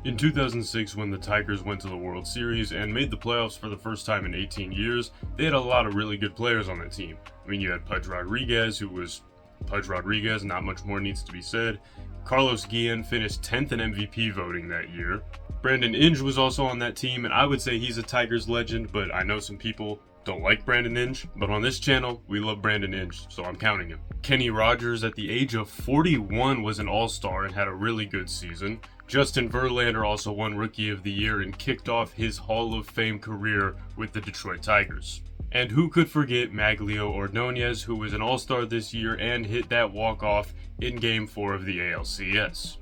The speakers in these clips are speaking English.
In 2006, when the Tigers went to the World Series and made the playoffs for the first time in 18 years, they had a lot of really good players on that team. I mean, you had Pudge Rodriguez, who was Pudge Rodriguez, not much more needs to be said. Carlos Guillen finished 10th in MVP voting that year. Brandon Inge was also on that team, and I would say he's a Tigers legend, but I know some people don't like Brandon Inge. But on this channel, we love Brandon Inge, so I'm counting him. Kenny Rogers, at the age of 41, was an all-star and had a really good season. Justin Verlander also won Rookie of the Year and kicked off his Hall of Fame career with the Detroit Tigers. And who could forget Maglio Ordonez, who was an all-star this year and hit that walk-off in Game 4 of the ALCS.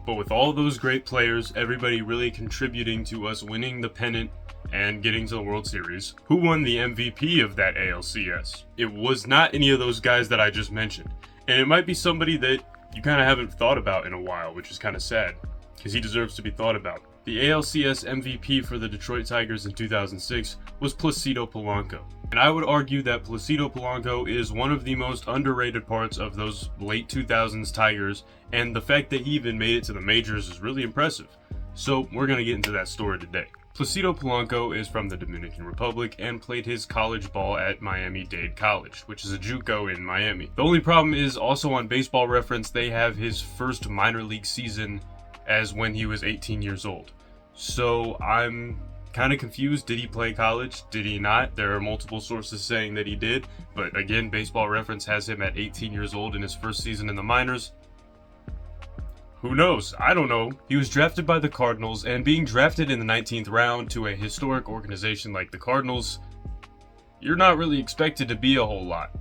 But with all those great players, everybody really contributing to us winning the pennant and getting to the World Series, who won the MVP of that ALCS? It was not any of those guys that I just mentioned. And it might be somebody that you kind of haven't thought about in a while, which is kind of sad, because he deserves to be thought about. The ALCS MVP for the Detroit Tigers in 2006 was Plácido Polanco. And I would argue that Plácido Polanco is one of the most underrated parts of those late 2000s Tigers, and the fact that he even made it to the majors is really impressive. So we're going to get into that story today. Plácido Polanco is from the Dominican Republic and played his college ball at Miami-Dade College, which is a JUCO in Miami. The only problem is, also on Baseball Reference, they have his first minor league season as when he was 18 years old. So I'm kind of confused. Did he play college? Did he not? There are multiple sources saying that he did, but again, Baseball Reference has him at 18 years old in his first season in the minors. Who knows? I don't know. He was drafted by the Cardinals, and being drafted in the 19th round to a historic organization like the Cardinals, you're not really expected to be a whole lot.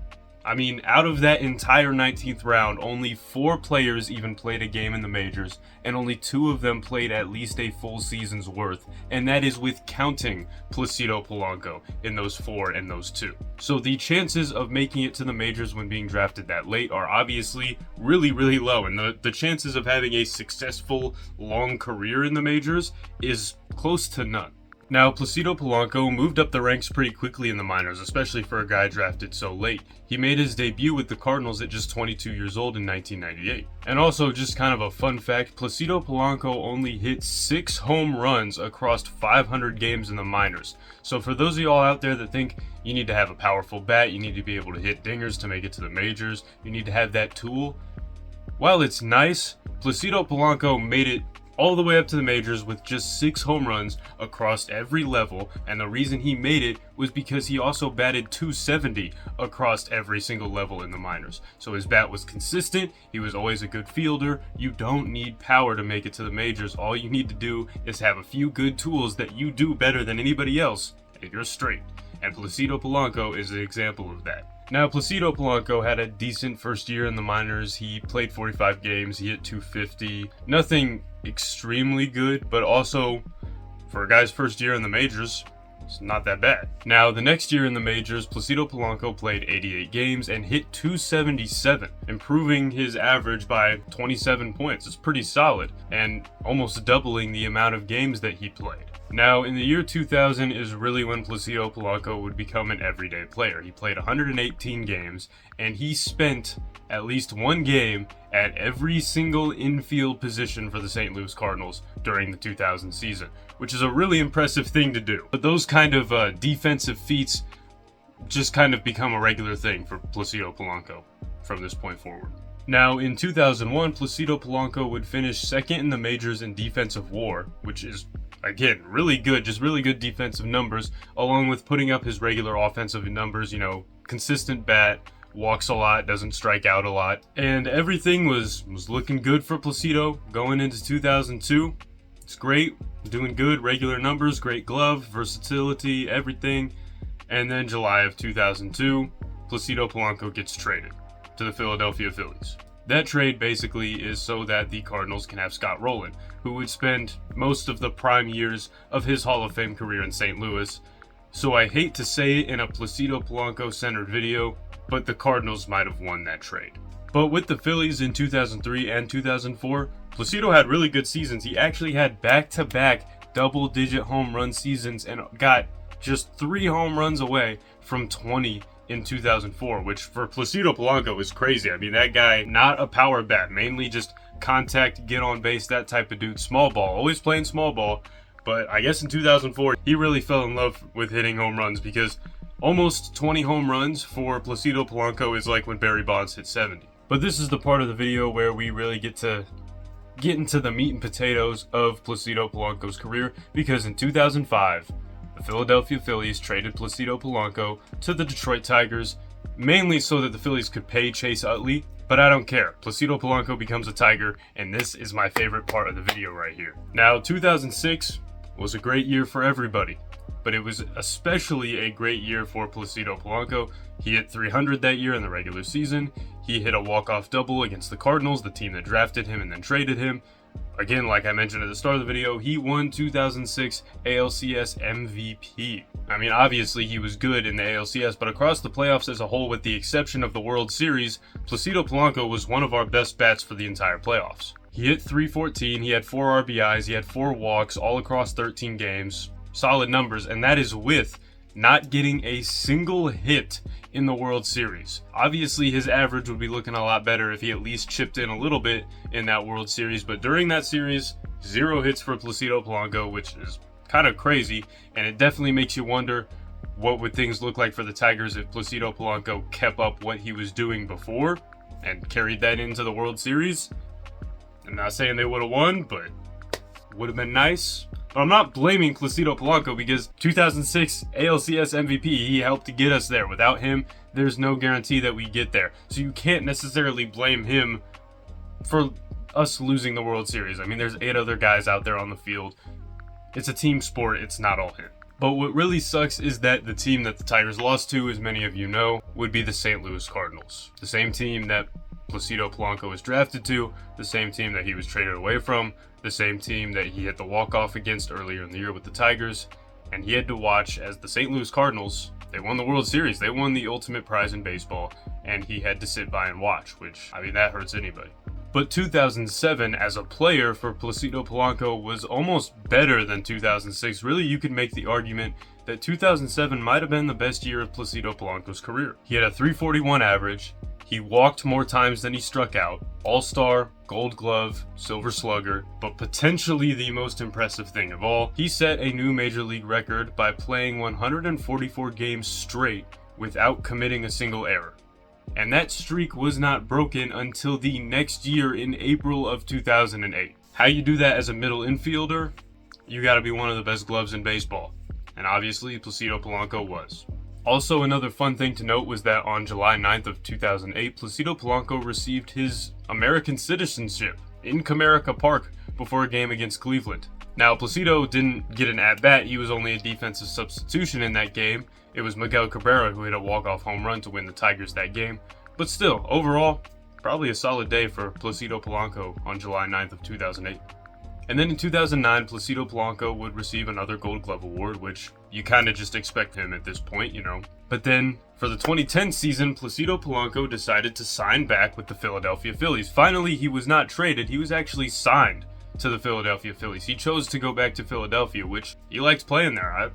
I mean, out of that entire 19th round, only 4 players even played a game in the majors, and only 2 of them played at least a full season's worth, and that is with counting Plácido Polanco in those 4 and those 2. So the chances of making it to the majors when being drafted that late are obviously really, really low, and the chances of having a successful, long career in the majors is close to none. Now, Plácido Polanco moved up the ranks pretty quickly in the minors, especially for a guy drafted so late. He made his debut with the Cardinals at just 22 years old in 1998. And also, just kind of a fun fact, Plácido Polanco only hit 6 home runs across 500 games in the minors. So for those of y'all out there that think you need to have a powerful bat, you need to be able to hit dingers to make it to the majors, you need to have that tool, while it's nice, Plácido Polanco made it all the way up to the majors with just 6 home runs across every level, and the reason he made it was because he also batted .270 across every single level in the minors. So his bat was consistent, he was always a good fielder. You don't need power to make it to the majors. All you need to do is have a few good tools that you do better than anybody else, and you're straight. And Plácido Polanco is an example of that. Now, Plácido Polanco had a decent first year in the minors. He played 45 games, he hit .250. Nothing extremely good, but also, for a guy's first year in the majors, it's not that bad. Now, the next year in the majors, Plácido Polanco played 88 games and hit .277, improving his average by 27 points. It's pretty solid, and almost doubling the amount of games that he played. Now, in the year 2000 is really when Plácido Polanco would become an everyday player. He played 118 games, and he spent at least 1 game at every single infield position for the St. Louis Cardinals during the 2000 season, which is a really impressive thing to do. But those kind of defensive feats just kind of become a regular thing for Plácido Polanco from this point forward. Now, in 2001, Plácido Polanco would finish 2nd in the majors in defensive WAR, which is, again, really good, just really good defensive numbers, along with putting up his regular offensive numbers, you know, consistent bat, walks a lot, doesn't strike out a lot, and everything was looking good for Plácido going into 2002. It's great, doing good, regular numbers, great glove, versatility, everything. And then July of 2002, Plácido Polanco gets traded to the Philadelphia Phillies. That trade basically is so that the Cardinals can have Scott Rowland, who would spend most of the prime years of his Hall of Fame career in St. Louis. So I hate to say it in a Plácido Polanco centered video, but the Cardinals might have won that trade. But with the Phillies in 2003 and 2004, Plácido had really good seasons. He actually had back-to-back double-digit home run seasons and got just 3 home runs away from 20 in 2004, which for Plácido Polanco is crazy. I mean, that guy, not a power bat, mainly just contact, get on base, that type of dude. Small ball, always playing small ball. But I guess in 2004, he really fell in love with hitting home runs, because almost 20 home runs for Plácido Polanco is like when Barry Bonds hit 70. But this is the part of the video where we really get into the meat and potatoes of Plácido Polanco's career, because in 2005, the Philadelphia Phillies traded Plácido Polanco to the Detroit Tigers, mainly so that the Phillies could pay Chase Utley, but I don't care. Plácido Polanco becomes a Tiger, and this is my favorite part of the video right here. Now, 2006 was a great year for everybody, but it was especially a great year for Plácido Polanco. He hit 300 that year in the regular season. He hit a walk-off double against the Cardinals, the team that drafted him and then traded him. Again, like I mentioned at the start of the video, he won 2006 ALCS MVP. I mean, obviously he was good in the ALCS, but across the playoffs as a whole, with the exception of the World Series, Plácido Polanco was one of our best bats for the entire playoffs. He hit .314, he had 4 RBIs, he had 4 walks all across 13 games. Solid numbers, and that is with not getting a single hit in the World Series. Obviously, his average would be looking a lot better if he at least chipped in a little bit in that World Series, but during that series, 0 hits for Plácido Polanco, which is kind of crazy, and it definitely makes you wonder what would things look like for the Tigers if Plácido Polanco kept up what he was doing before and carried that into the World Series. I'm not saying they would have won, but would have been nice. But I'm not blaming Plácido Polanco, because 2006 ALCS MVP, he helped to get us there. Without him, there's no guarantee that we get there. So you can't necessarily blame him for us losing the World Series. I mean, there's 8 other guys out there on the field. It's a team sport, it's not all him. But what really sucks is that the team that the Tigers lost to, as many of you know, would be the St. Louis Cardinals. The same team that Plácido Polanco was drafted to, the same team that he was traded away from, the same team that he hit the walk-off against earlier in the year with the Tigers, and he had to watch as the St. Louis Cardinals, they won the World Series, they won the ultimate prize in baseball, and he had to sit by and watch, which, I mean, that hurts anybody. But 2007 as a player for Plácido Polanco was almost better than 2006. Really, you could make the argument that 2007 might have been the best year of Plácido Polanco's career. He had a .341 average, he walked more times than he struck out, All-Star, Gold Glove, Silver Slugger, but potentially the most impressive thing of all, he set a new Major League record by playing 144 games straight without committing a single error. And that streak was not broken until the next year in April of 2008. How you do that as a middle infielder? You gotta be one of the best gloves in baseball. And obviously, Plácido Polanco was. Also, another fun thing to note was that on July 9th of 2008, Plácido Polanco received his American citizenship in Comerica Park before a game against Cleveland. Now, Plácido didn't get an at-bat, he was only a defensive substitution in that game. It was Miguel Cabrera who hit a walk-off home run to win the Tigers that game. But still, overall, probably a solid day for Plácido Polanco on July 9th of 2008. And then in 2009, Plácido Polanco would receive another Gold Glove award, which you kind of just expect him at this point, you know. But then, for the 2010 season, Plácido Polanco decided to sign back with the Philadelphia Phillies. Finally, he was not traded, he was actually signed to the Philadelphia Phillies. He chose to go back to Philadelphia, which he likes playing there. I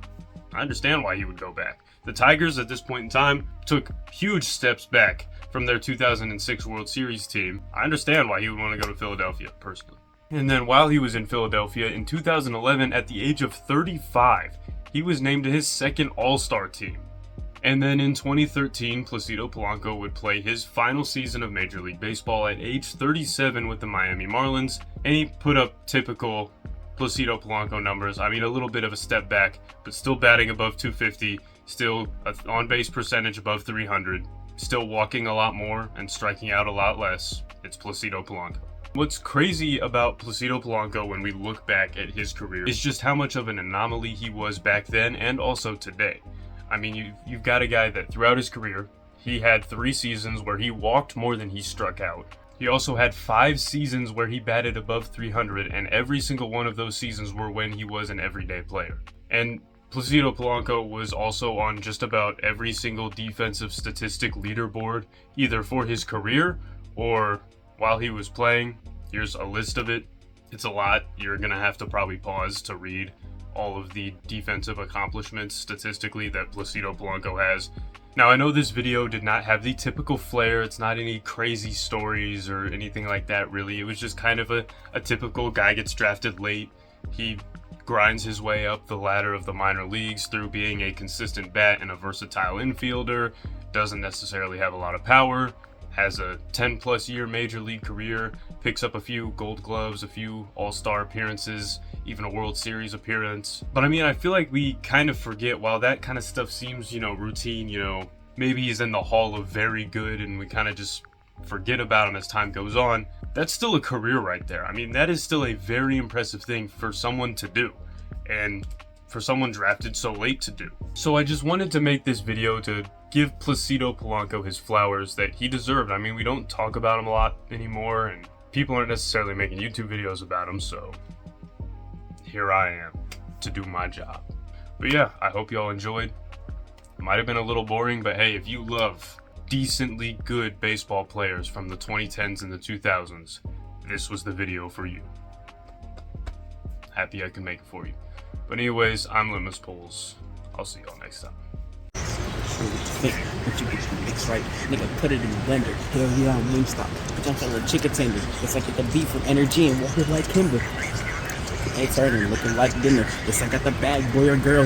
understand why he would go back. The Tigers, at this point in time, took huge steps back from their 2006 World Series team. I understand why he would want to go to Philadelphia, personally. And then while he was in Philadelphia, in 2011, at the age of 35, he was named to his second All-Star team. And then in 2013, Plácido Polanco would play his final season of Major League Baseball at age 37 with the Miami Marlins, and he put up typical Plácido Polanco numbers. I mean, a little bit of a step back, but still batting above 250, still on-base percentage above 300, still walking a lot more and striking out a lot less. It's Plácido Polanco. What's crazy about Plácido Polanco when we look back at his career is just how much of an anomaly he was back then and also today. I mean, you've got a guy that throughout his career, he had 3 seasons where he walked more than he struck out. He also had 5 seasons where he batted above 300, and every single one of those seasons were when he was an everyday player. And Plácido Polanco was also on just about every single defensive statistic leaderboard, either for his career or while he was playing. Here's a list of it. It's a lot. You're going to have to probably pause to read all of the defensive accomplishments statistically that Plácido Polanco has. Now, I know this video did not have the typical flair. It's not any crazy stories or anything like that, really. It was just kind of a typical guy gets drafted late. He grinds his way up the ladder of the minor leagues through being a consistent bat and a versatile infielder. Doesn't necessarily have a lot of power. Has a 10-plus year major league career. Picks up a few Gold Gloves, a few All-Star appearances, even a World Series appearance. But I mean, I feel like we kind of forget, while that kind of stuff seems, routine, maybe he's in the Hall of Very Good and we kind of just forget about him as time goes on. That's still a career right there. I mean, that is still a very impressive thing for someone to do, and for someone drafted so late to do. So I just wanted to make this video to give Plácido Polanco his flowers that he deserved. I mean, we don't talk about him a lot anymore, and people aren't necessarily making YouTube videos about him, so here I am to do my job. But yeah, I hope y'all enjoyed. It might have been a little boring, but hey, if you love decently good baseball players from the 2010s and the 2000s, this was the video for you. Happy I can make it for you. But anyways, I'm Litmus Poles. I'll see y'all next time. But you get the mix right, nigga, put it in the blender. Hell yeah, I'm Wingstop. Bitch, I'm selling chicken tenders. It's like the beef with energy and water like Kimber. Hey, turning, looking like dinner. It's like I got the bag, boy or girl.